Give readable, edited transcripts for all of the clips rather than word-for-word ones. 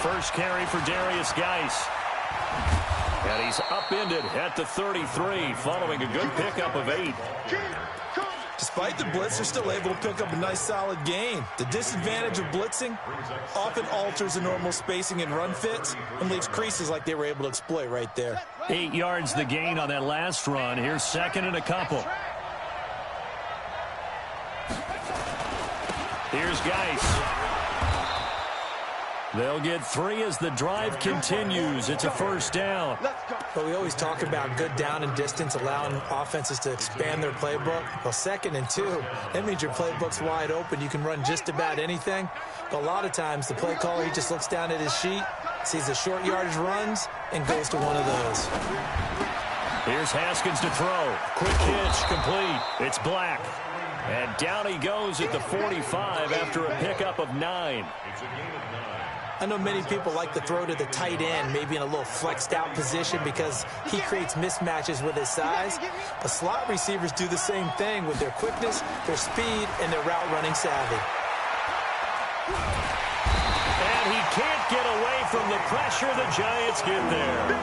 first carry for Darius Geis. And he's upended at the 33 following a good pickup of 8. Despite the blitz, they're still able to pick up a nice solid gain. The disadvantage of blitzing often alters the normal spacing and run fits and leaves creases like they were able to exploit right there. 8 yards the gain on that last run. Here's second and a couple. Here's Geis. They'll get 3 as the drive continues. It's a first down. But we always talk about good down and distance, allowing offenses to expand their playbook. Well, 2nd and 2, that means your playbook's wide open. You can run just about anything. But a lot of times, the play caller, he just looks down at his sheet, sees the short yardage runs, and goes to one of those. Here's Haskins to throw. Quick hitch, complete. It's Black. And down he goes at the 45 after a pickup of 9. I know many people like to throw to the tight end, maybe in a little flexed out position because he creates mismatches with his size. But slot receivers do the same thing with their quickness, their speed, and their route running savvy. And he can't get away from the pressure. The Giants get there.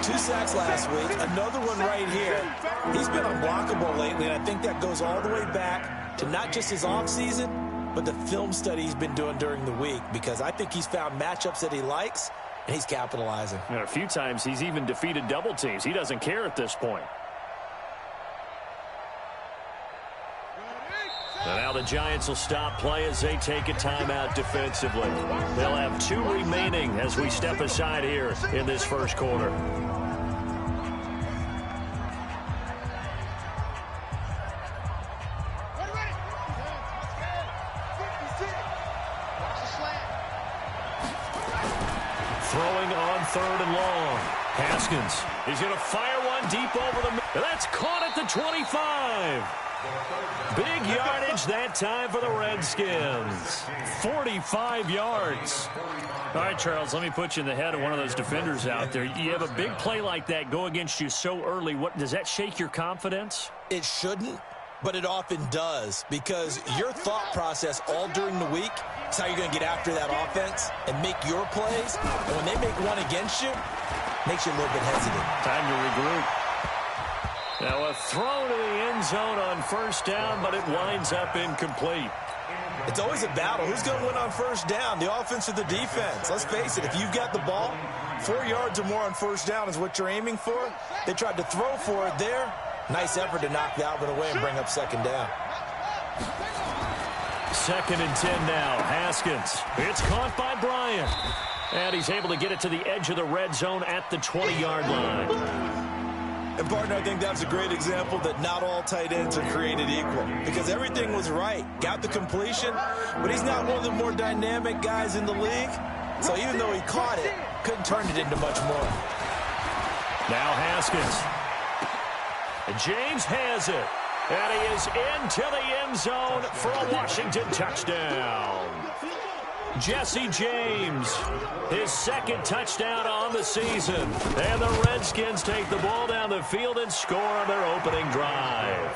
2 sacks last week, another one right here. He's been unblockable lately, and I think that goes all the way back to not just his offseason, but the film study he's been doing during the week, because I think he's found matchups that he likes, and he's capitalizing. And a few times he's even defeated double teams. He doesn't care at this point. And now the Giants will stop play as they take a timeout defensively. They'll have 2 remaining as we step aside here in this first quarter. Throwing on 3rd and long. Haskins. He's going to fire one deep over the middle. That's caught at the 25. Big yardage that time for the Redskins. 45 yards. All right, Charles, let me put you in the head of one of those defenders out there. You have a big play like that go against you so early. What does that shake your confidence? It shouldn't, but it often does, because your thought process all during the week is how you're going to get after that offense and make your plays. And when they make one against you, makes you a little bit hesitant. Time to regroup. Now a throw to the end zone on first down, but it winds up incomplete. It's always a battle. Who's going to win on first down, the offense or the defense? Let's face it, if you've got the ball, 4 yards or more on first down is what you're aiming for. They tried to throw for it there. Nice effort to knock that one away and bring up second down. 2nd and 10 now. Haskins. It's caught by Bryant. And he's able to get it to the edge of the red zone at the 20-yard line. And, partner, I think that's a great example that not all tight ends are created equal, because everything was right. Got the completion, but he's not one of the more dynamic guys in the league. So even though he caught it, couldn't turn it into much more. Now Haskins. James has it. And he is into the end zone for a Washington touchdown. Jesse James, his 2nd touchdown on the season. And the Redskins take the ball down the field and score on their opening drive.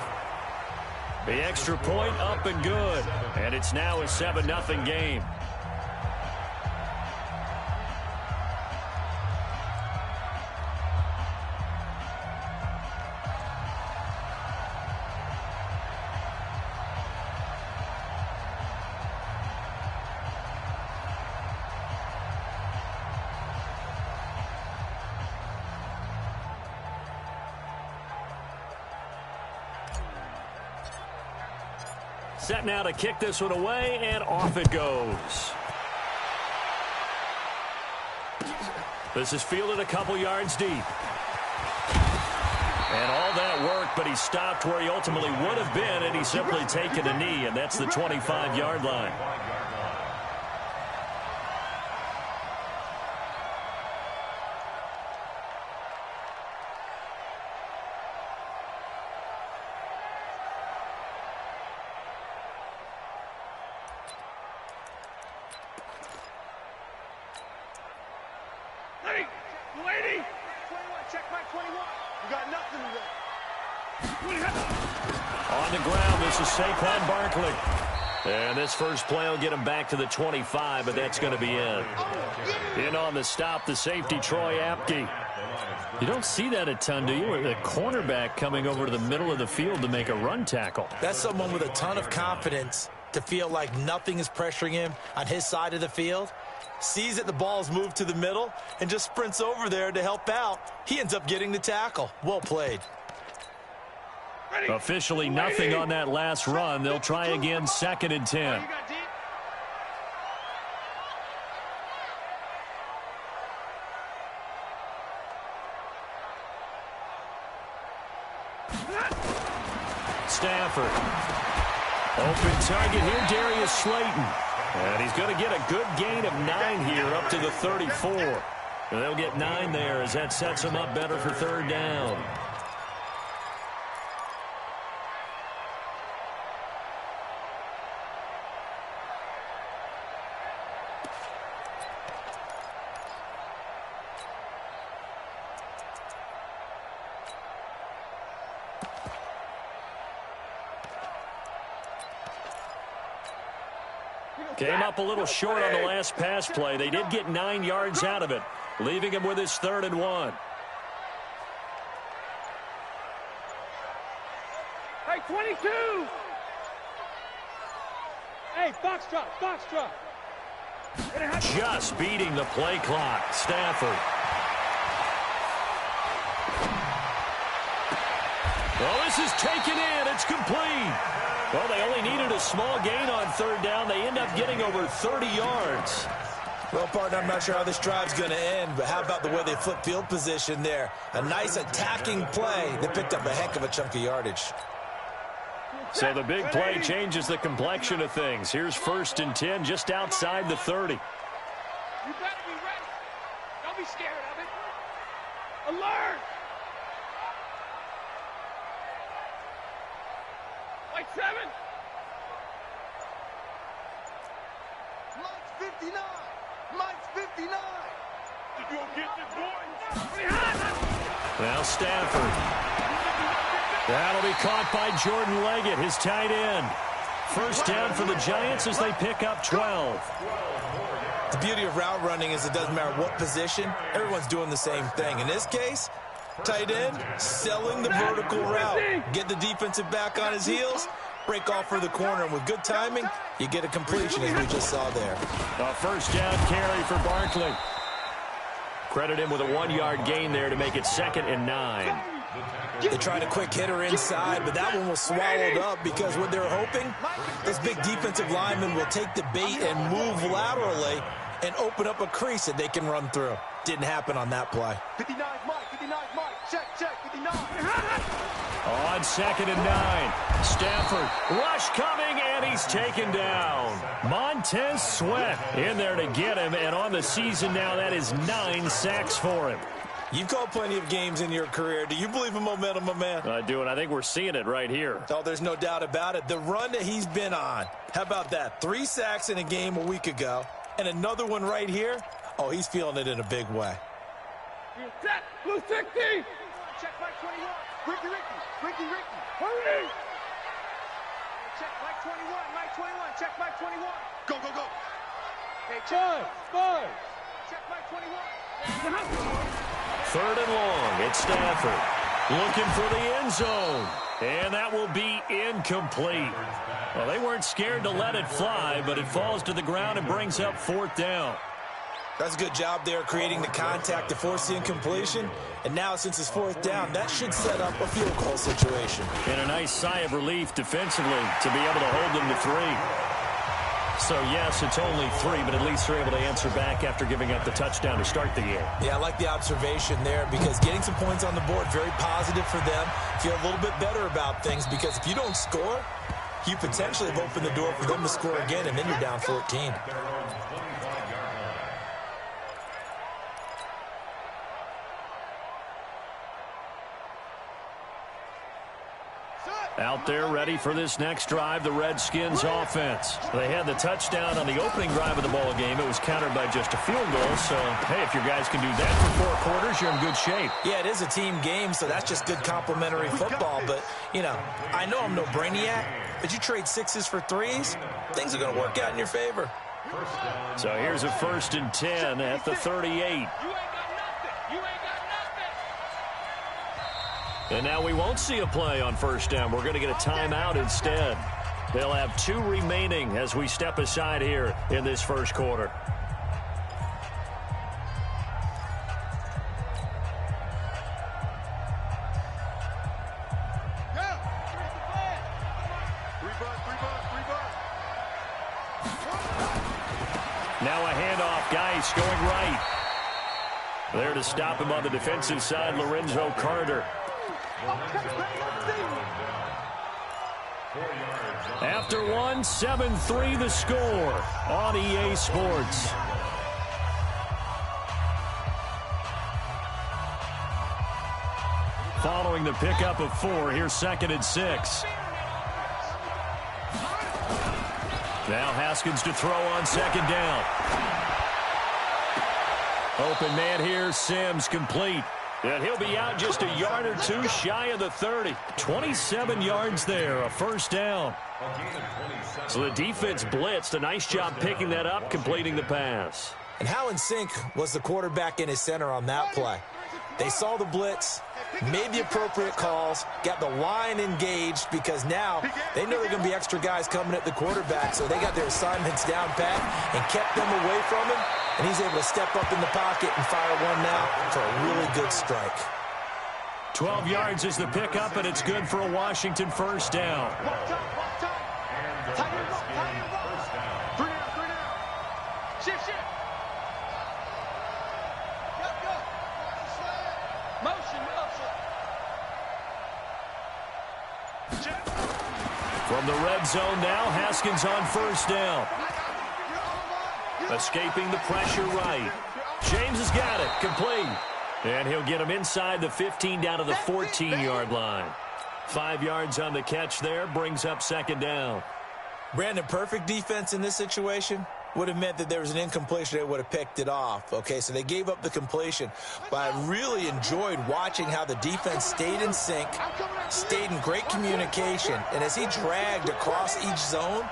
The extra point up and good. And it's now a 7-0 game. Set now to kick this one away, and off it goes. This is fielded a couple yards deep. And all that work, but he stopped where he ultimately would have been, and he's simply taken a knee, and that's the 25-yard line. On the ground, this is Saquon Barkley. And this first play will get him back to the 25, but that's going to be it. In on the stop, the safety, Troy Apke. You don't see that a ton, do you? With a cornerback coming over to the middle of the field to make a run tackle. That's someone with a ton of confidence to feel like nothing is pressuring him on his side of the field. Sees that the ball's moved to the middle and just sprints over there to help out. He ends up getting the tackle. Well played. Officially nothing on that last run. They'll try again, 2nd and 10. Stafford. Open target here, Darius Slayton. And he's going to get a good gain of 9 here up to the 34. And they'll get 9 there as that sets him up better for 3rd down. Came up a little short on the last pass play. They did get 9 yards out of it, leaving him with his 3rd and 1. Hey, 22! Hey, box drop. Just beating the play clock. Stafford. Well, this is taken in. It's complete. Well, they only needed a small gain on 3rd down. They end up getting over 30 yards. Well, partner, I'm not sure how this drive's going to end, but how about the way they flip field position there? A nice attacking play. They picked up a heck of a chunk of yardage. So the big play changes the complexion of things. Here's 1st and 10 just outside the 30. You better be ready. Don't be scared of it. Alert! Like 7. Mike's 59. Mike's 59. Did you get this boy? Now Stafford. That'll be caught by Jordan Leggett, his tight end. 1st down for the Giants as they pick up 12. The beauty of route running is it doesn't matter what position. Everyone's doing the same thing. In this case, tight end, selling the vertical route. Get the defensive back on his heels, break off for the corner. And with good timing, you get a completion as we just saw there. A 1st down carry for Barkley. Credit him with a 1-yard gain there to make it 2nd and 9. They tried a quick hitter inside, but that one was swallowed up because what they're hoping, this big defensive lineman will take the bait and move laterally and open up a crease that they can run through. Didn't happen on that play. 59 Mike. 59 Mike. Check. 59. On 2nd and 9. Stafford, rush coming, and he's taken down. Montez Sweat in there to get him, and on the season now, that is 9 sacks for him. You've called plenty of games in your career. Do you believe in momentum, my man? I do, and I think we're seeing it right here. Oh, there's no doubt about it. The run that he's been on. How about that? 3 sacks in a game a week ago, and another one right here. Oh, he's feeling it in a big way. Set. Blue 60. Check Mike 21. Ricky. Hurry. Check Mike 21. Mike 21. Check Mike 21. Go. Hey, check. 5. Check Mike 21. 3rd and long. It's Stafford looking for the end zone. And that will be incomplete. Well, they weren't scared to let it fly, but it falls to the ground and brings up 4th down. That's a good job there creating the contact to force the incompletion. And now since it's 4th down, that should set up a field goal situation. And a nice sigh of relief defensively to be able to hold them to 3. So, yes, it's only 3, but at least they're able to answer back after giving up the touchdown to start the game. Yeah, I like the observation there because getting some points on the board, very positive for them. Feel a little bit better about things because if you don't score, you potentially have opened the door for them to score again, and then you're down 14. Out there ready for this next drive, the Redskins offense. They had the touchdown on the opening drive of the ball game. It was countered by just a field goal. So, hey, if your guys can do that for 4 quarters, you're in good shape. Yeah, it is a team game, so that's just good complimentary football. But, you know, I know I'm no brainiac, but you trade 6s for 3s, things are going to work out in your favor. So here's a 1st and 10 at the 38. You ain't got nothing. You ain't got nothing. And now we won't see a play on 1st down. We're going to get a timeout instead. They'll have 2 remaining as we step aside here in this first quarter. Now a handoff, Geis going right. There to stop him on the defensive side, Lorenzo Carter. After 1, 7-3 the score on EA Sports. Following the pickup of 4, here's 2nd and 6. Now Haskins to throw on 2nd down. Open man here, Sims complete. And he'll be out just a yard or 2 shy of the 30. 27 yards there, a 1st down. So the defense blitzed. A nice job picking that up, completing the pass. And how in sync was the quarterback and his center on that play? They saw the blitz, made the appropriate calls, got the line engaged because now they know there are going to be extra guys coming at the quarterback, so they got their assignments down pat and kept them away from him, and he's able to step up in the pocket and fire one now for a really good strike. 12 yards is the pickup, and it's good for a Washington 1st down. Shift. Go. Motion. From the red zone now, Haskins on 1st down. Escaping the pressure right. James has got it, complete. And he'll get him inside the 15 down to the 14-yard line. 5 yards on the catch there, brings up 2nd down. Brandon, perfect defense in this situation would have meant that there was an incompletion. They would have picked it off. Okay, so they gave up the completion. But I really enjoyed watching how the defense stayed in sync, stayed in great communication. And as he dragged across each zone,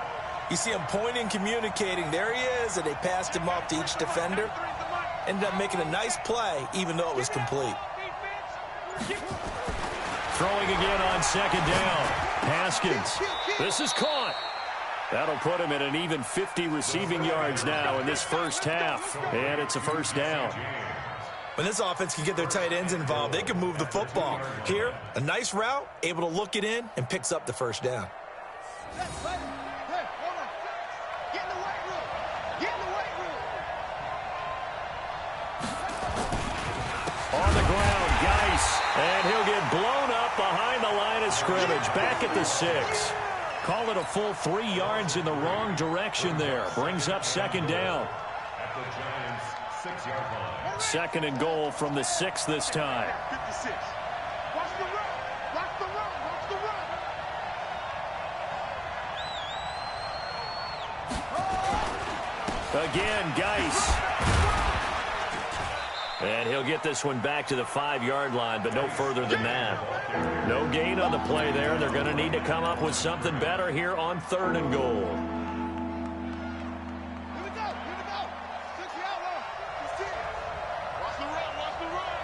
you see him pointing, communicating. There he is, and they passed him off to each defender. Ended up making a nice play, even though it was complete. Throwing again on 2nd down. Haskins. This is caught. That'll put him at an even 50 receiving yards now in this 1st half. And it's a 1st down. When this offense can get their tight ends involved, they can move the football. Here, a nice route, able to look it in, and picks up the 1st down. On the ground, Geis. And he'll get blown up behind the line of scrimmage. Back at the 6. Call it a full 3 yards in the wrong direction there. Brings up 2nd down. 2nd and goal from the 6 this time. Watch the run. Again, Geis. And he'll get this one back to the 5-yard line, but no further than that. No gain on the play there. They're going to need to come up with something better here on 3rd and goal. Here we go. Took you out, Watch the run.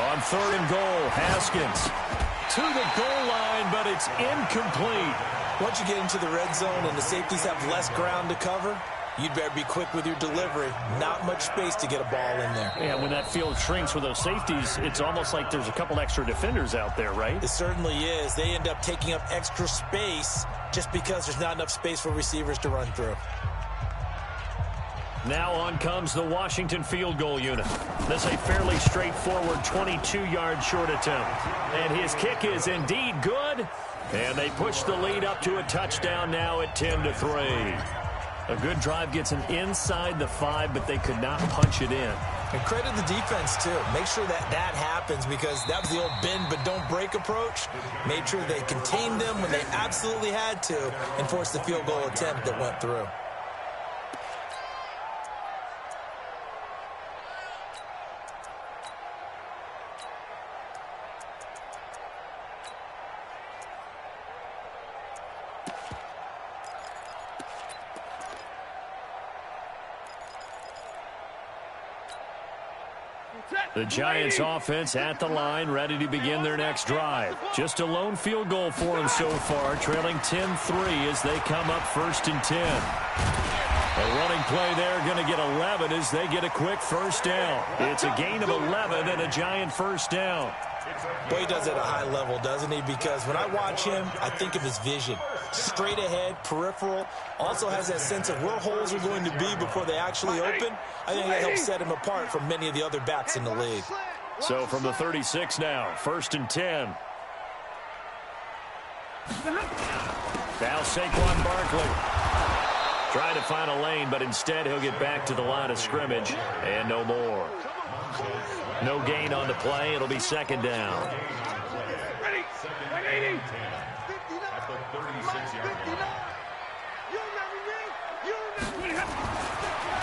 On 3rd and goal, Haskins to the goal line, but it's incomplete. Once you get into the red zone and the safeties have less ground to cover, you'd better be quick with your delivery. Not much space to get a ball in there. Yeah, when that field shrinks with those safeties, it's almost like there's a couple extra defenders out there, right? It certainly is. They end up taking up extra space just because there's not enough space for receivers to run through. Now on comes the Washington field goal unit. This is a fairly straightforward 22-yard short attempt. And his kick is indeed good. And they push the lead up to a touchdown now at 10-3. A good drive gets them inside the 5, but they could not punch it in. And credit the defense, too. Make sure that happens because that was the old bend but don't break approach. Made sure they contained them when they absolutely had to and forced the field goal attempt that went through. The Giants offense at the line, ready to begin their next drive. Just a lone field goal for them so far, trailing 10-3 as they come up 1st and 10. A running play there, going to get 11 as they get a quick first down. It's a gain of 11 and a Giant first down. Boy, he does it at a high level, doesn't he? Because when I watch him, I think of his vision. Straight ahead, peripheral. Also has that sense of where holes are going to be before they actually open. I think that helps set him apart from many of the other backs in the league. So from the 36 now, 1st and 10. Now Saquon Barkley. Trying to find a lane, but instead he'll get back to the line of scrimmage and no more. No gain on the play. It'll be 2nd down. Ready. 180.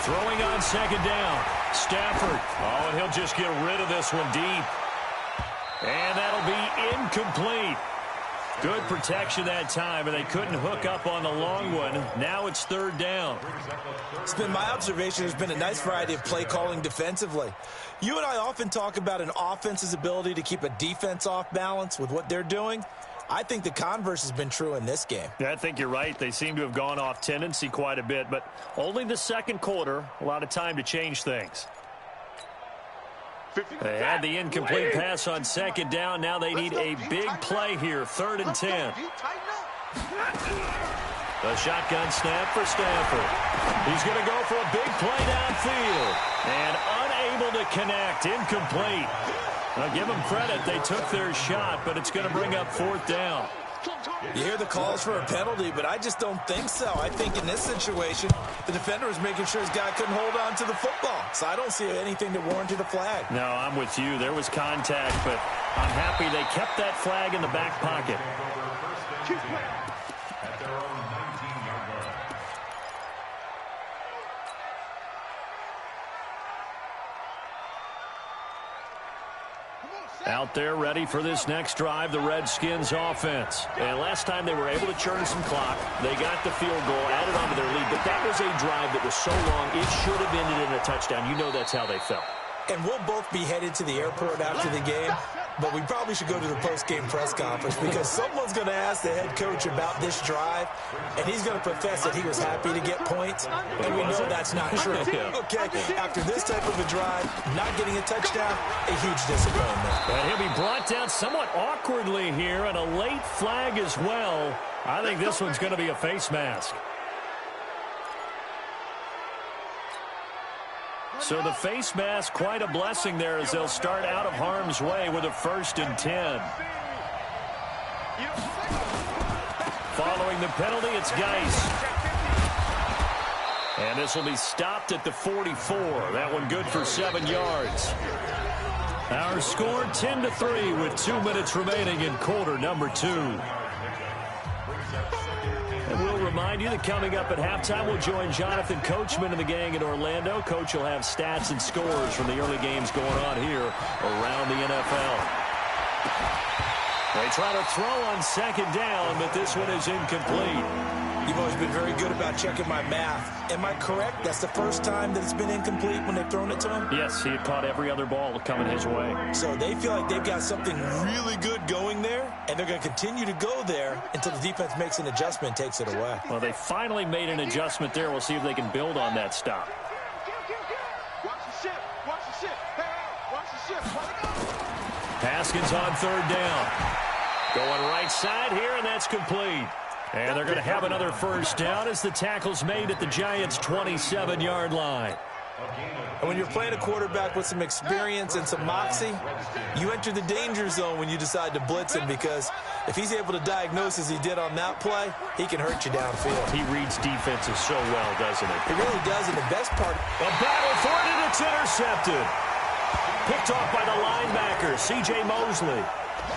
Throwing on 2nd down. Stafford. Oh, and he'll just get rid of this one deep. And that'll be incomplete. Good protection that time, and they couldn't hook up on the long one. Now it's 3rd down. It's been my observation there's been a nice variety of play calling defensively. You and I often talk about an offense's ability to keep a defense off balance with what they're doing. I think the converse has been true in this game. Yeah, I think you're right. They seem to have gone off tendency quite a bit, but only the 2nd quarter, a lot of time to change things. They had the incomplete pass on 2nd down. Now they need a big play here, 3rd and 10. The shotgun snap for Stafford. He's going to go for a big play downfield. And unable to connect, incomplete. Now give them credit. They took their shot, but it's going to bring up 4th down. You hear the calls for a penalty, but I just don't think so. I think in this situation, the defender was making sure his guy couldn't hold on to the football. So I don't see anything that warranted a flag. No, I'm with you. There was contact, but I'm happy they kept that flag in the back pocket. Out there ready for this next drive, the Redskins offense. And last time they were able to churn some clock. They got the field goal, added on to their lead. But that was a drive that was so long, it should have ended in a touchdown. You know that's how they felt. And we'll both be headed to the airport after the game. But we probably should go to the post-game press conference because someone's going to ask the head coach about this drive, and he's going to profess that he was happy to get points, and we know that's not true. Okay, after this type of a drive, not getting a touchdown, a huge disappointment. And he'll be brought down somewhat awkwardly here, and a late flag as well. I think this one's going to be a face mask. So the face mask, quite a blessing there as they'll start out of harm's way with a 1st and 10. Following the penalty, it's Geis. And this will be stopped at the 44. That one good for 7 yards. Our score 10-3 with 2 minutes remaining in quarter number 2. And we'll remind you that coming up at halftime, we'll join Jonathan Coachman and the gang in Orlando. Coach will have stats and scores from the early games going on here around the NFL. They try to throw on 2nd down, but this one is incomplete. You've always been very good about checking my math. Am I correct? That's the first time that it's been incomplete when they've thrown it to him? Yes, he had caught every other ball coming his way. So they feel like they've got something really good going there, and they're going to continue to go there until the defense makes an adjustment and takes it away. Well, they finally made an adjustment there. We'll see if they can build on that stop. Watch the ship. Watch the ship. Hey, watch the ship. Haskins on 3rd down. Going right side here, and that's complete. And they're going to have another first down as the tackle's made at the Giants' 27-yard line. And when you're playing a quarterback with some experience and some moxie, you enter the danger zone when you decide to blitz him, because if he's able to diagnose as he did on that play, he can hurt you downfield. He reads defenses so well, doesn't he? He really does, and the best part... A battle for it, and it's intercepted. Picked off by the linebacker, C.J. Mosley.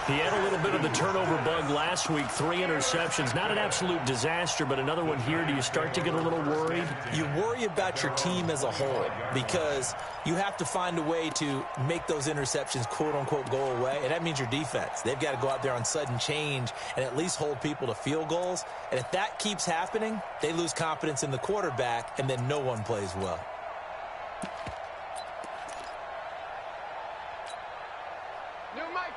He had a little bit of the turnover bug last week, 3 interceptions. Not an absolute disaster, but another one here. Do you start to get a little worried? You worry about your team as a whole because you have to find a way to make those interceptions, quote-unquote, go away, and that means your defense. They've got to go out there on sudden change and at least hold people to field goals. And if that keeps happening, they lose confidence in the quarterback, and then no one plays well.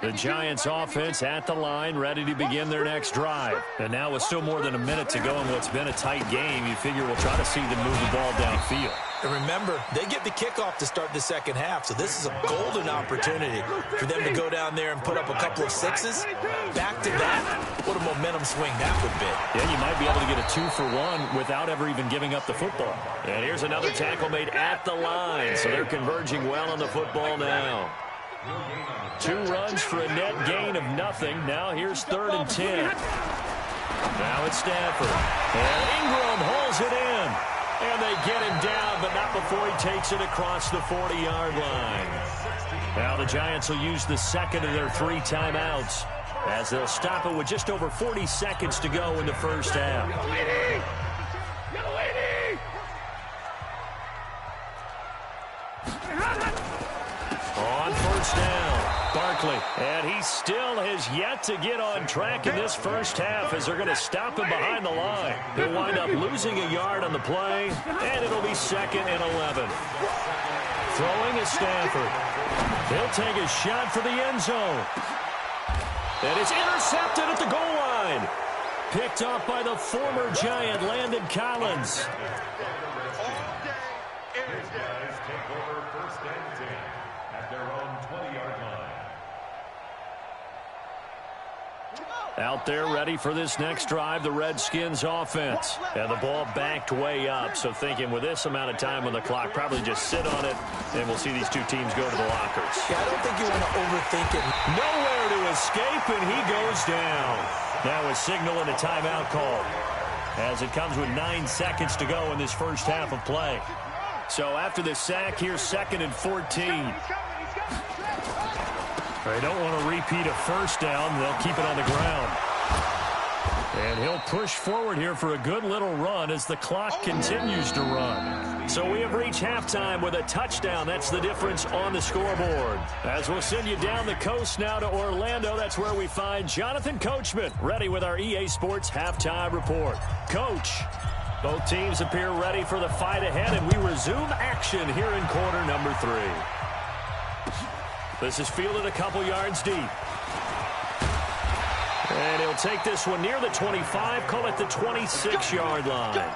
The Giants offense at the line, ready to begin their next drive. And now with still more than a minute to go in what's been a tight game, you figure we'll try to see them move the ball downfield. And remember, they get the kickoff to start the second half, so this is a golden opportunity for them to go down there and put up a couple of sixes. Back to back, what a momentum swing that would be. Yeah, you might be able to get a 2-for-1 without ever even giving up the football. And here's another tackle made at the line, so they're converging well on the football now. 2 runs for a net gain of nothing. Now here's 3rd and 10. Now it's Stafford. And Ingram holds it in. And they get him down, but not before he takes it across the 40-yard line. Now the Giants will use the second of their 3 timeouts as they'll stop it with just over 40 seconds to go in the first half. On first down, Barkley. And he still has yet to get on track in this first half as they're going to stop him behind the line. He'll wind up losing a yard on the play, and it'll be 2nd and 11. Throwing is Stafford. He'll take a shot for the end zone. And it's intercepted at the goal line. Picked off by the former Giant, Landon Collins. Out there ready for this next drive, the Redskins offense. And the ball backed way up, so thinking with this amount of time on the clock, probably just sit on it, and we'll see these 2 teams go to the lockers. Yeah, I don't think you want to overthink it. Nowhere to escape, and he goes down. Now a signal and a timeout call as it comes with 9 seconds to go in this first half of play. So after the sack, here's 2nd and 14. They don't want to repeat a first down. They'll keep it on the ground. And he'll push forward here for a good little run as the clock continues to run. So we have reached halftime with a touchdown. That's the difference on the scoreboard. As we'll send you down the coast now to Orlando, that's where we find Jonathan Coachman, ready with our EA Sports Halftime Report. Coach, both teams appear ready for the fight ahead, and we resume action here in quarter number 3. This is fielded a couple yards deep. And he'll take this one near the 25, call it the 26-yard line.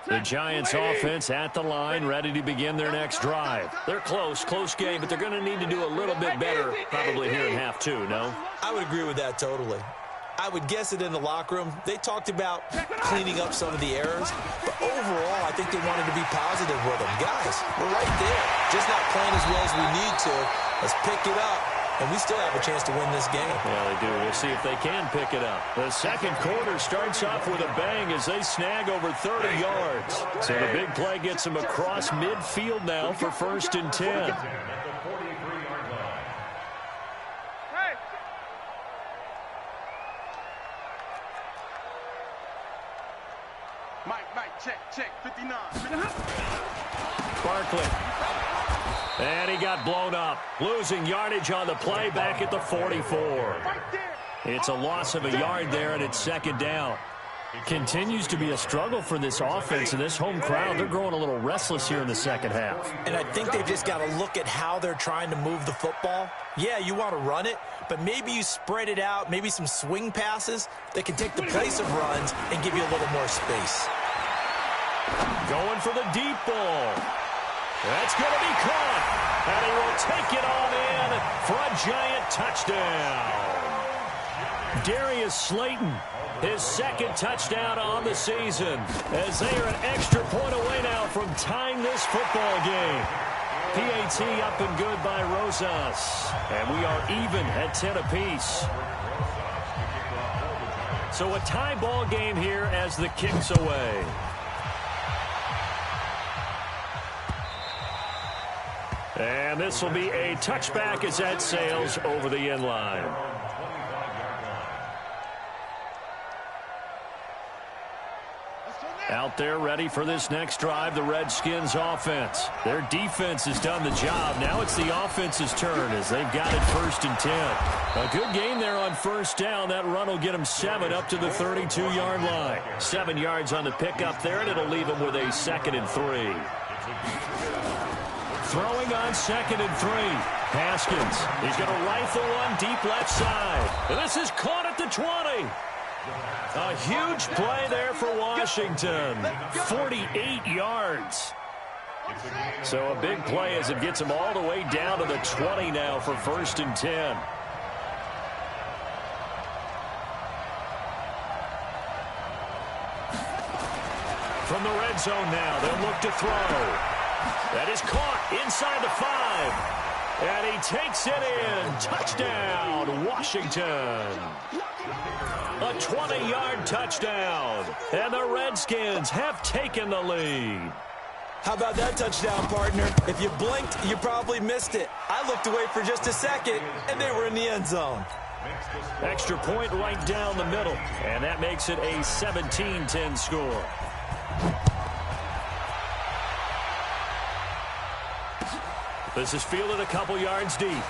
The Giants offense at the line, ready to begin their next drive. They're close game, but they're going to need to do a little bit better probably here in half 2, no? I would agree with that totally. I would guess it in the locker room. They talked about cleaning up some of the errors, but overall, I think they wanted to be positive with them. Guys, we're right there. Just not playing as well as we need to. Let's pick it up. And we still have a chance to win this game. Yeah, they do. We'll see if they can pick it up. The second quarter starts off with a bang as they snag over 30 yards. So the big play gets them across midfield now for 1st and 10. Mike, check, 59. Barkley. And he got blown up, losing yardage on the play back at the 44. It's a loss of a yard there, and it's 2nd down. Continues to be a struggle for this offense and this home crowd. They're growing a little restless here in the second half. And I think they've just got to look at how they're trying to move the football. Yeah, you want to run it, but maybe you spread it out, maybe some swing passes that can take the place of runs and give you a little more space. Going for the deep ball. That's going to be caught, and he will take it on in for a Giant touchdown. Darius Slayton, his 2nd touchdown on the season, as they are an extra point away now from tying this football game. PAT up and good by Rosas, and we are even at 10 apiece. So a tie ball game here as the kick's away. And this will be a touchback as that sails over the end line. Out there ready for this next drive, the Redskins offense. Their defense has done the job. Now it's the offense's turn as they've got it 1st and 10. A good game there on 1st down. That run will get them 7 up to the 32-yard line. 7 yards on the pickup there, and it'll leave them with a 2nd and 3. Throwing on 2nd and 3. Haskins. He's going to rifle one deep left side. And this is caught at the 20. A huge play there for Washington. 48 yards. So a big play as it gets them all the way down to the 20 now for 1st and 10. From the red zone now, they'll look to throw. That is caught inside the 5. And he takes it in. Touchdown, Washington. A 20-yard touchdown. And the Redskins have taken the lead. How about that touchdown, partner? If you blinked, you probably missed it. I looked away for just a second, and they were in the end zone. Extra point right down the middle. And that makes it a 17-10 score. This is fielded a couple yards deep.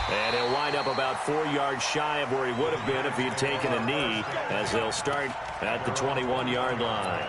And he'll wind up about 4 yards shy of where he would have been if he had taken a knee, as they'll start at the 21-yard line.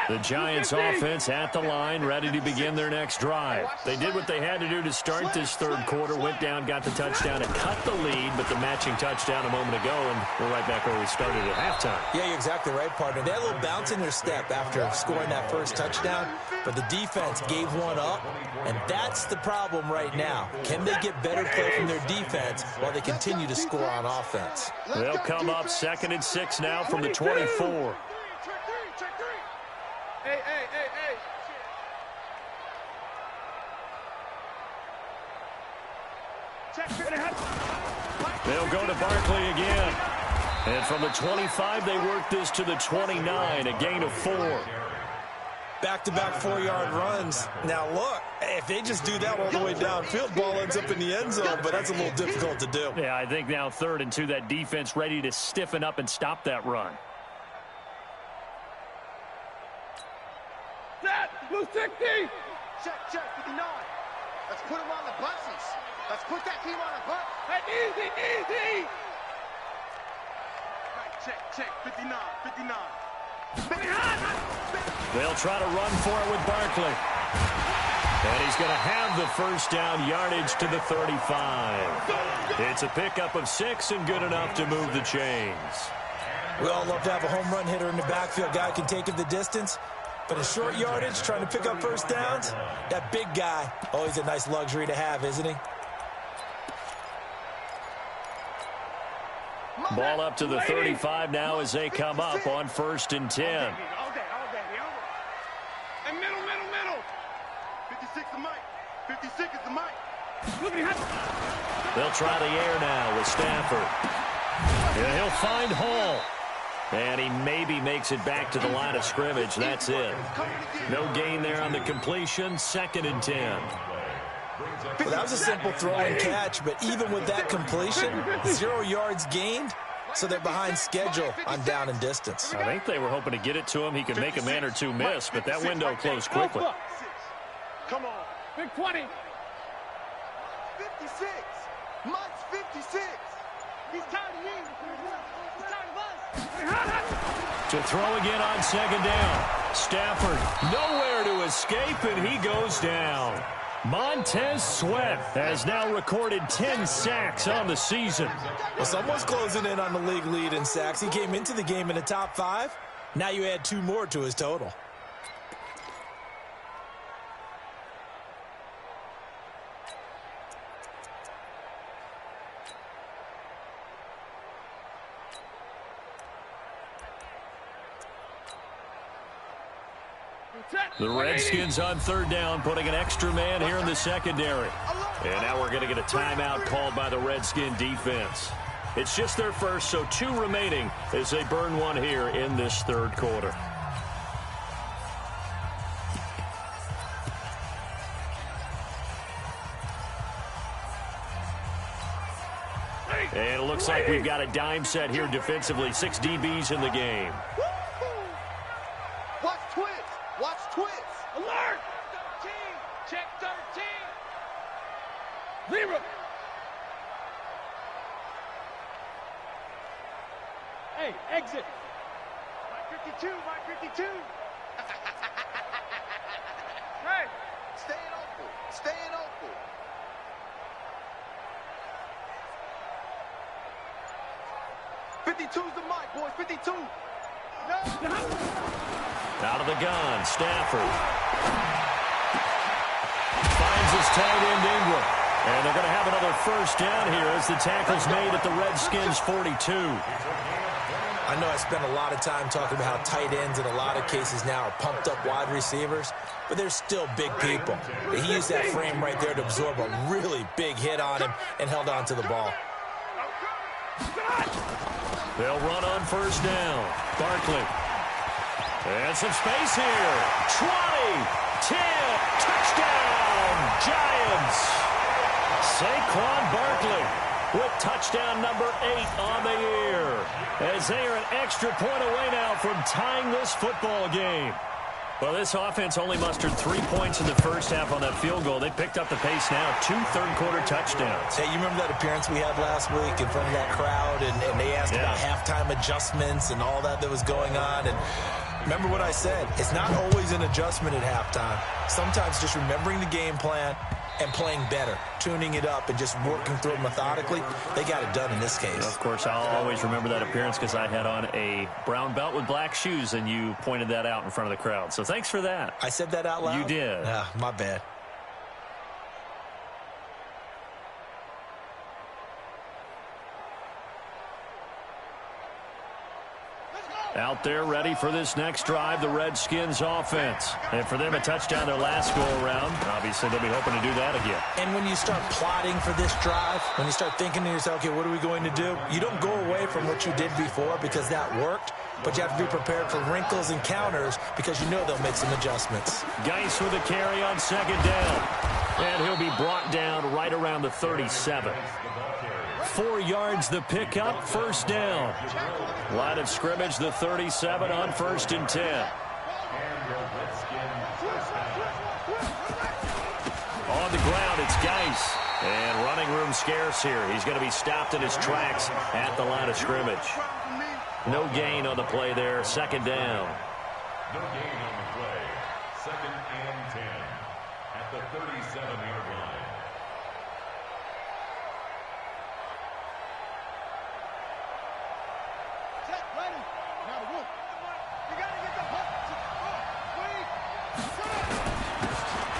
The Giants offense at the line, ready to begin their next drive. They did what they had to do to start this 3rd quarter, went down, got the touchdown, and cut the lead, but the matching touchdown a moment ago, and we're right back where we started at halftime. Yeah, you're exactly right, partner. They had a little bounce in their step after scoring that first touchdown, but the defense gave one up, and that's the problem right now. Can they get better play from their defense while they continue to score on offense? They'll come up 2nd and 6 now from the 24. Hey, hey, hey, hey. They'll go to Barkley again. And from the 25, they work this to the 29, a gain of 4. Back-to-back 4-yard runs. Now, look, if they just do that all the way downfield, ball ends up in the end zone, but that's a little difficult to do. Yeah, I think now 3rd and 2, that defense ready to stiffen up and stop that run. Set, blue 60. Check, 59. Let's put him on the buses. Let's put that team on the bus. Hey, easy. Right, check, 59. They'll try to run for it with Barkley. And he's going to have the 1st down yardage to the 35. It's a pickup of 6 and good enough to move the chains. We all love to have a home run hitter in the backfield. Guy can take it the distance. But in short yardage, trying to pick up 1st downs, that big guy, always a nice luxury to have, isn't he? Ball up to the 35 now as they come up on 1st and 10. All day. And middle. 56 is Mike. 56 is the Mike. They'll try the air now with Stafford. And he'll find Hall. And he maybe makes it back to the line of scrimmage. That's it. No gain there on the completion. 2nd and 10. Well, that was a simple throw and catch, but even with that completion, 0 yards gained, so they're behind schedule on down and distance. I think they were hoping to get it to him. He could make a man or two miss, but that window closed quickly. Come on. Big 20. 56. Mike's 56. He's tired of you. He's tired of us. To throw again on 2nd down. Stafford nowhere to escape, and he goes down. Montez Sweat has now recorded 10 sacks on the season. Well, someone's closing in on the league lead in sacks. He came into the game in the top 5. Now you add 2 more to his total. The Redskins on 3rd down, putting an extra man here in the secondary. And now we're going to get a timeout called by the Redskin defense. It's just their first, so 2 remaining as they burn one here in this 3rd quarter. And it looks like we've got a dime set here defensively. 6 DBs in the game. Watch twist. Watch twist. Alert! 13. Check 13. Zero. Hey, exit. My 52, my 52. Hey. Staying open. Staying open. '52's the mic, boys. 52. No. Out of the gun, Stafford. Finds his tight end, Ingram. And they're going to have another first down here as the tackle's made at the Redskins' 42. I know I spent a lot of time talking about how tight ends in a lot of cases now are pumped up wide receivers, but they're still big people. He used that frame right there to absorb a really big hit on him and held on to the ball. They'll run on first down. Barkley. And some space here. 20, 10, touchdown, Giants. Saquon Barkley with touchdown number 8 on the year, as they are an extra point away now from tying this football game. Well, this offense only mustered 3 points in the first half on that field goal. They picked up the pace now. 2 third-quarter touchdowns. Hey, you remember that appearance we had last week in front of that crowd, and they asked about halftime adjustments and all that was going on, and remember what I said. It's not always an adjustment at halftime. Sometimes just remembering the game plan and playing better, tuning it up and just working through it methodically. They got it done in this case. Of course, I'll always remember that appearance because I had on a brown belt with black shoes, and you pointed that out in front of the crowd. So thanks for that. I said that out loud? You did. My bad. Out there ready for this next drive, the Redskins offense. And for them, a touchdown their last go-around. Obviously, they'll be hoping to do that again. And when you start plotting for this drive, when you start thinking to yourself, okay, what are we going to do? You don't go away from what you did before because that worked, but you have to be prepared for wrinkles and counters because you know they'll make some adjustments. Geis with a carry on second down. And he'll be brought down right around the 37. 4 yards the pickup, first down. Line of scrimmage, the 37 on 1st and 10. On the ground, it's Geis. And running room scarce here. He's going to be stopped in his tracks at the line of scrimmage. No gain on the play there, second down. No gain on the play, 2nd and 10 at the 37-yard line.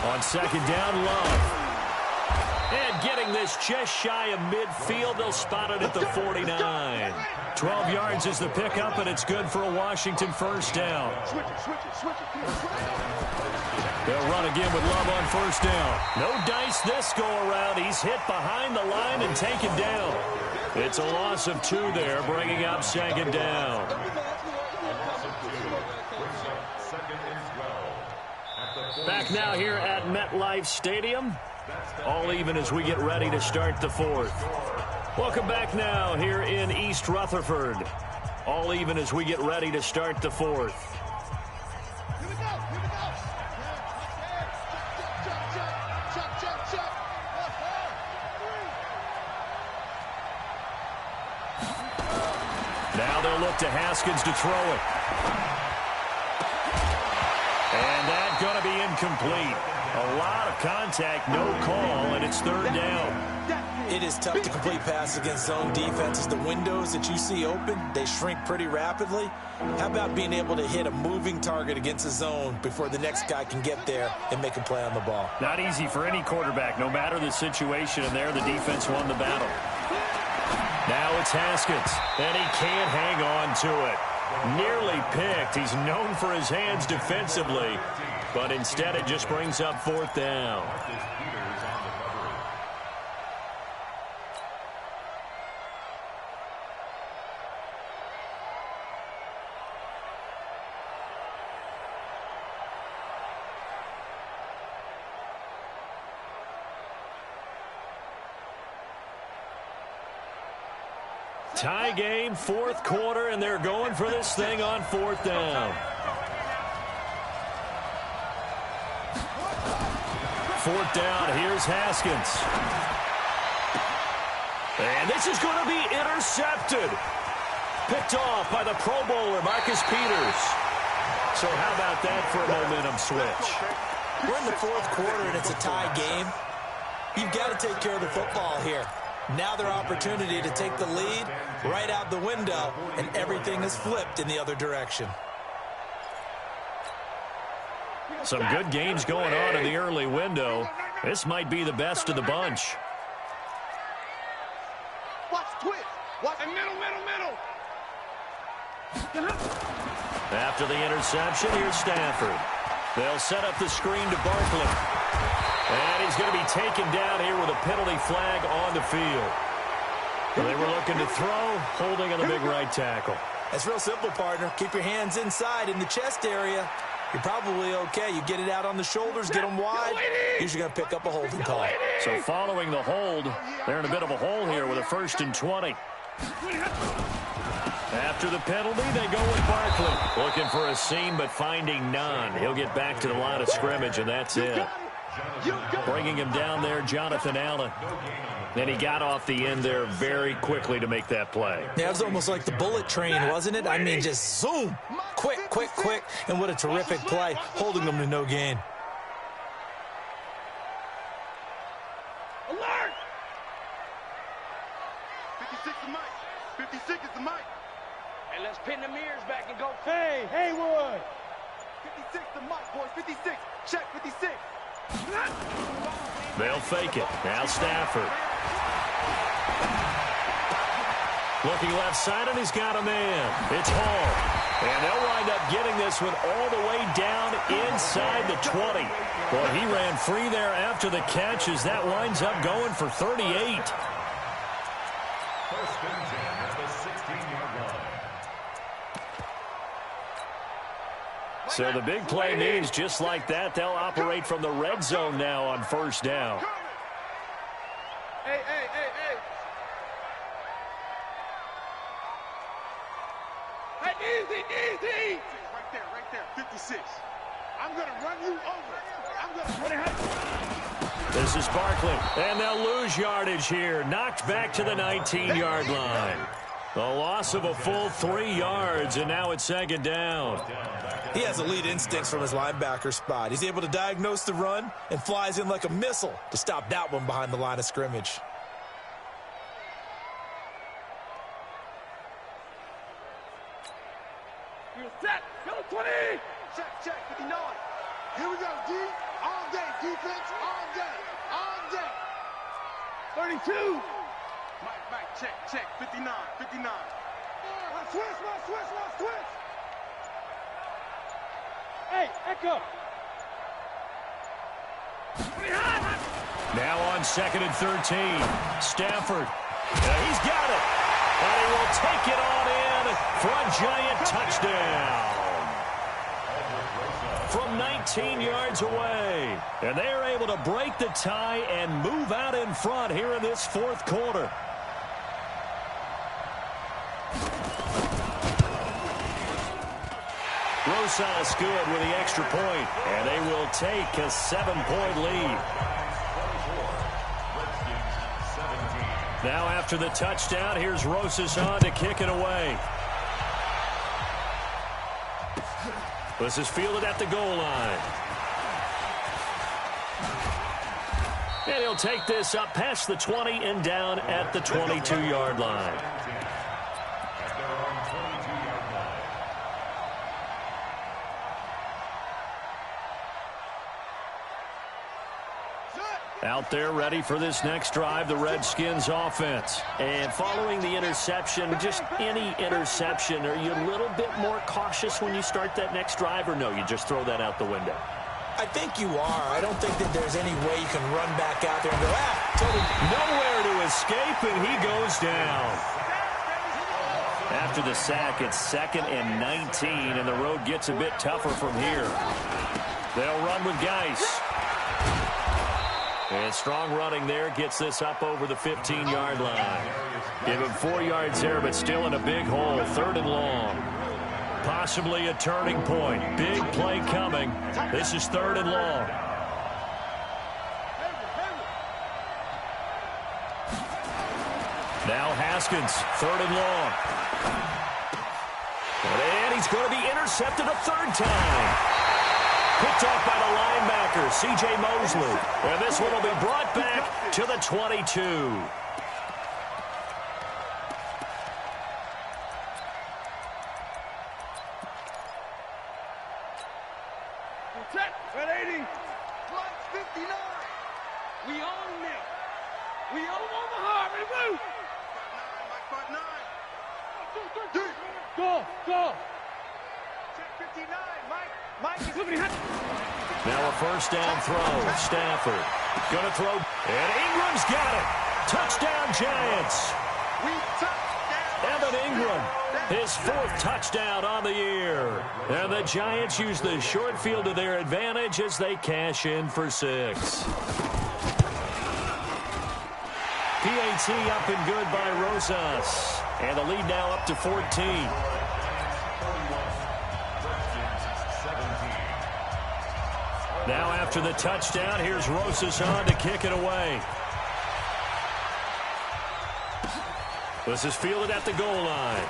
On second down, Love. And getting this just shy of midfield, they'll spot it at the 49. 12 yards is the pickup, and it's good for a Washington first down. They'll run again with Love on first down. No dice this go-around. He's hit behind the line and taken down. It's a loss of 2 there, bringing up second down. Back now here at MetLife Stadium. All even as we get ready to start the 4th. Welcome back now here in East Rutherford. All even as we get ready to start the 4th. Now they'll look to Haskins to throw it. And that's going to be incomplete. A lot of contact, no call, and it's 3rd down. It is tough to complete passes against zone defenses. The windows that you see open, they shrink pretty rapidly. How about being able to hit a moving target against a zone before the next guy can get there and make a play on the ball? Not easy for any quarterback, no matter the situation, and there the defense won the battle. Now it's Haskins, and he can't hang on to it. Nearly picked. He's known for his hands defensively, but instead it just brings up 4th down. Tie game, fourth quarter, and they're going for this thing on fourth down. Fourth down, here's Haskins. And this is going to be intercepted. Picked off by the Pro Bowler, Marcus Peters. So how about that for a momentum switch? We're in the fourth quarter, and it's a tie game. You've got to take care of the football here. Now their opportunity to take the lead right out the window, and everything is flipped in the other direction. Some good games going on in the early window. This might be the best of the bunch. Watch twist. Watch the middle. After the interception, here's Stafford. They'll set up the screen to Barkley. And he's going to be taken down here with a penalty flag on the field. They were looking to throw, holding on the big right tackle. It's real simple, partner. Keep your hands inside in the chest area. You're probably okay. You get it out on the shoulders, get them wide. Usually going to pick up a holding call. So following the hold, they're in a bit of a hole here with a 1st and 20. After the penalty, they go with Barkley. Looking for a seam, but finding none. He'll get back to the line of scrimmage, and that's it. Bringing him down there, Jonathan Allen. And he got off the end there very quickly to make that play. Yeah, it was almost like the bullet train, wasn't it? I mean, just zoom. Quick. And what a terrific play, holding them to no gain. Alert! 56 is the mic. 56 is the mic. Hey, let's pin the mirrors back and go. Hey, Haywood! 56 the mic, boys. 56. Check 56. They'll fake it. Now Stafford. Looking left side, and he's got a man. It's Hall. And they'll wind up getting this one all the way down inside the 20. Well, he ran free there after the catch as that winds up going for 38. 1st and 10 at the 16-yard line. So the big play means just like that, they'll operate from the red zone now on 1st down. Hey. Easy. Right there. 56. I'm going to run you over. This is Barkley, and they'll lose yardage here. Knocked back to the 19-yard line. A loss of a full 3 yards, and now it's 2nd down. He has elite instincts from his linebacker spot. He's able to diagnose the run and flies in like a missile to stop that one behind the line of scrimmage. Set. Go 20. Check. 59. Here we go, D. All day. Defense. All day. 32. Mike. Check. 59. Switch. Hey, Echo. Now on 2nd and 13. Stafford. He's got it. And he will take it on in for a giant touchdown. From 19 yards away. And they are able to break the tie and move out in front here in this 4th quarter. Rosas good with the extra point, and they will take a 7-point lead. Now after the touchdown, here's Rosas on to kick it away. This is fielded at the goal line. And he'll take this up past the 20 and down at the 22-yard line. Out there ready for this next drive, the Redskins offense. And following the interception, just any interception, are you a little bit more cautious when you start that next drive, or no, you just throw that out the window? I think you are. I don't think that there's any way you can run back out there and go, totally. Nowhere to escape, and he goes down. After the sack, it's 2nd and 19, and the road gets a bit tougher from here. They'll run with Geis. And strong running there gets this up over the 15-yard line. Give him 4 yards there, but still in a big hole. 3rd and long. Possibly a turning point. Big play coming. This is 3rd and long. Now Haskins, 3rd and long. And he's going to be intercepted a 3rd time. Picked off by the linebacker, C.J. Mosley. And this one will be brought back to the 22. Red 80. Plus 59. We own them. We own Omaha. Ready, move. Front 9, Mike, front 9. Go. Check 59, Mike. Now a 1st down throw. Stafford going to throw. And Ingram's got it. Touchdown, Giants. Evan Ingram, his 4th touchdown on the year. And the Giants use the short field to their advantage as they cash in for 6. PAT up and good by Rosas. And the lead now up to 14. Now after the touchdown, here's Rosas on to kick it away. This is fielded at the goal line.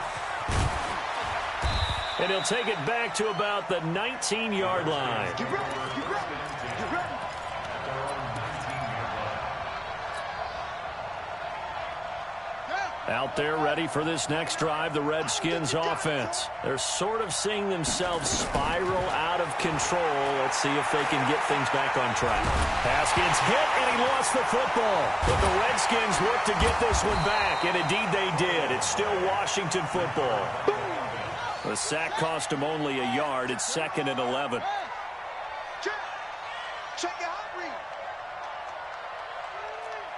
And he'll take it back to about the 19-yard line. Out there ready for this next drive, the Redskins offense. They're sort of seeing themselves spiral out of control. Let's see if they can get things back on track. Haskins hit, and he lost the football. But the Redskins look to get this one back, and indeed they did. It's still Washington football. The sack cost him only a yard. It's 2nd and 11. Check your hot read.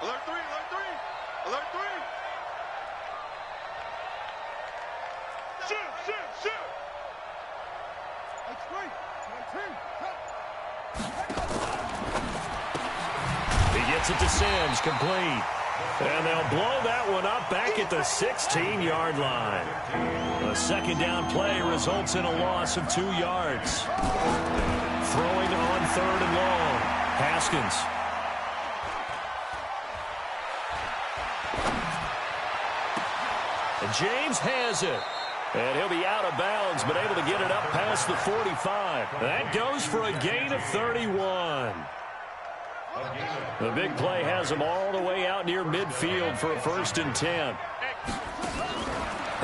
Alert 3, alert 3. Alert 3. Shoot. That's great. He gets it to Sims, complete. And they'll blow that one up back at the 16-yard line. A 2nd down play results in a loss of 2 yards. Throwing on 3rd and long. Haskins. And James has it. And he'll be out of bounds, but able to get it up past the 45. That goes for a gain of 31. The big play has him all the way out near midfield for a 1st and 10.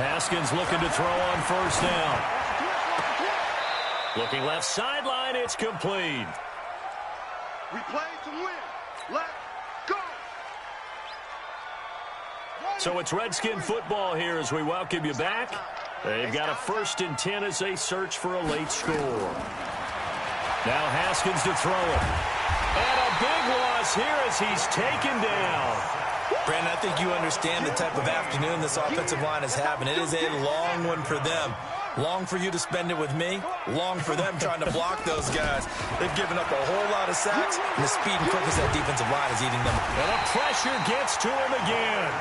Haskins looking to throw on 1st down. Looking left sideline, it's complete. We play to win. Let's go. So it's Redskin football here as we welcome you back. They've got a 1st and 10 as they search for a late score. Now Haskins to throw it. And a big loss here as he's taken down. Brandon, I think you understand the type of afternoon this offensive line is having. It is a long one for them. Long for you to spend it with me. Long for them trying to block those guys. They've given up a whole lot of sacks, and the speed and quickness of that defensive line is eating them. And the pressure gets to him again.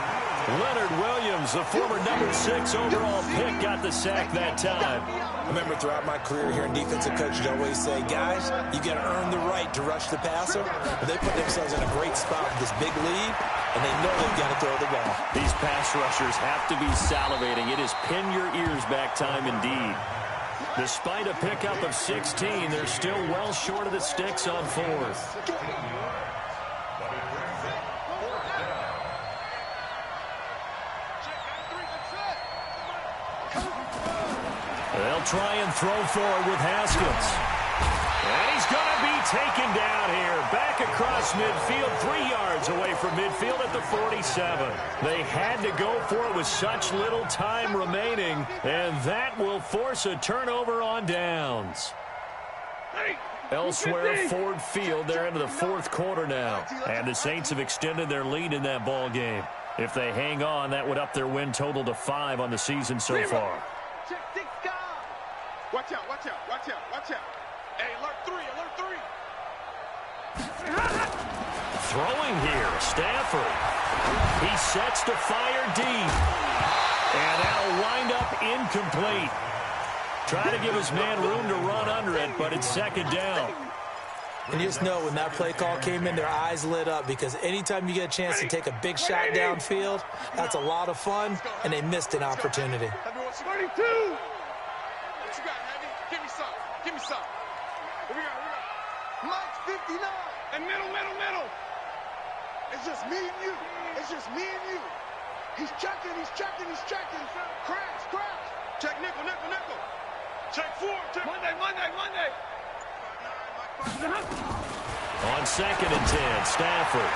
Leonard Williams, the former number 6 overall pick, got the sack that time. I remember throughout my career here in defensive coaches always say, guys, you got to earn the right to rush the passer. But they put themselves in a great spot with this big lead, and they know they've got to throw the ball. These pass rushers have to be salivating. It is pin your ears back time indeed. Despite a pickup of 16, they're still well short of the sticks on 4th. They'll try and throw forward with Haskins. And he's going to be taken down here. Back across midfield, 3 yards away from midfield at the 47. They had to go for it with such little time remaining, and that will force a turnover on downs. Elsewhere, Ford Field, they're into the 4th quarter now. And the Saints have extended their lead in that ball game. If they hang on, that would up their win total to 5 on the season so far. Watch out, watch out, watch out, watch out. Hey, alert 3, alert 3. Throwing here, Stafford. He sets to fire deep. And that'll wind up incomplete. Trying to give his man room to run under it, but it's second down. And you just know when that play call came in, their eyes lit up, because anytime you get a chance to take a big shot downfield, that's a lot of fun, and they missed an opportunity. 32! What you got, Heavy? Give me some. Give me some. Here we go. Mike's 59. And middle. It's just me and you. It's just me and you. He's checking. Crash. Check nickel. Check 4. Check. Monday. On second and 10, Stafford.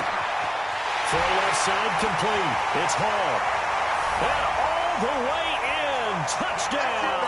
Throw left side complete. It's Hall. And all the way in. Touchdown.